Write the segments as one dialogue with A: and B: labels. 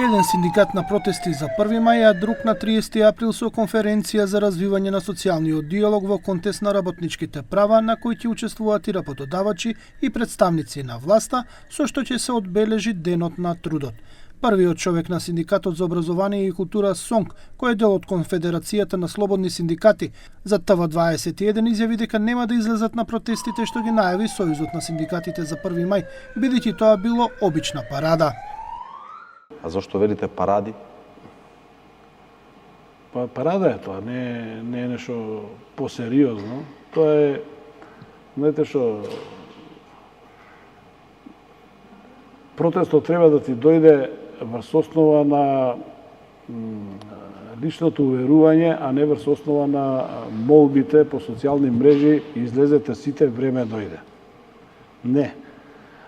A: Еден синдикат на протести за 1 мај, а друг на 30 април со конференција за развивање на социјалниот диалог во контекст на работничките права, на кои ќе учествуваат и работодавачи и представници на власта, со што ќе се одбележи денот на трудот. Првиот човек на Синдикатот за образование и култура СОНК, кој е дел од Конфедерацијата на слободни синдикати, за ТВ21 изјави дека нема да излезат на протестите што ги најави Сојузот на синдикатите за 1 мај, бидејќи тоа било обична парада.
B: А зашто велите паради?
C: Па парада е тоа, не е нешто посериозно. Тоа е, знаете што, протестот треба да ти дојде врз основа на личното уверување, а не врз основа на молбите по социјални мрежи, излезете сите, време дојде. Не.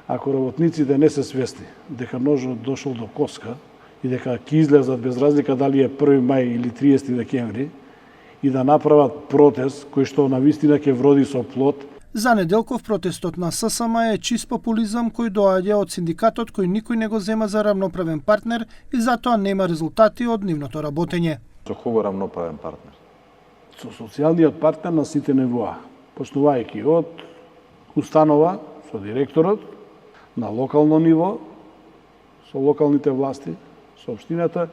C: Ако работниците не се свесни дека ножот дошол до коска и дека ќе излезат без разлика дали е 1 мај или 30 декември и да направат протест кој што навистина ќе вроди со плод.
A: За Неделков протестот на ССМ е чист популизам кој доаѓа од синдикатот кој никој не го зема за рамноправен партнер и затоа нема резултати од нивното работење.
B: Со кого рамноправен партнер?
C: Со социјалниот партнер на сите нивоа, почнувајќи од установа со директорот, на локално ниво, со локалните власти, со општината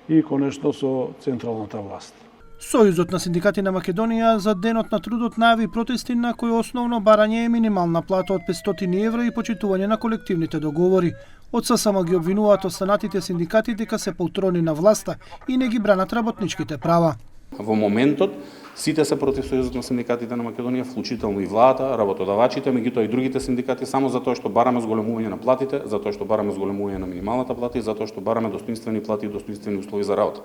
C: и конечно со централната власт.
A: Сојузот на синдикати на Македонија за денот на трудот најави протести на кои основно барање е минимална плата од 500 евра и почитување на колективните договори. Од ССМ ги обвинуваат останатите синдикати дека се полтрони на власта и не ги бранат работничките права.
D: Во моментот сите се против Сојузот на синдикатите на Македонија, вклучително и владата, работодавачите, меѓутоа и другите синдикати, само затоа што бараме зголемување на платите, затоа што бараме зголемување на минималната плата и затоа што бараме достоинствени плати и достоинствени услови за работа.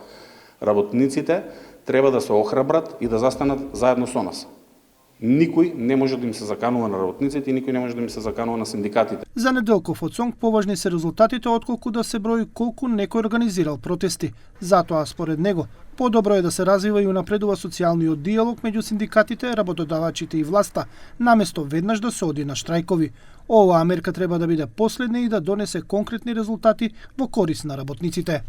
D: Работниците треба да се охрабрат и да застанат заедно со нас. Никој не може да им се заканува на работниците и никој не може да им се заканува на синдикатите.
A: За Неделков од СОНК поважни се резултатите отколку да се брои колку некој организирал протести. Затоа, според него, подобро е да се развива и унапредува социјалниот диалог меѓу синдикатите, работодавачите и власта, наместо веднаш да се оди на штрајкови. Оваа мерка треба да биде последна и да донесе конкретни резултати во корист на работниците.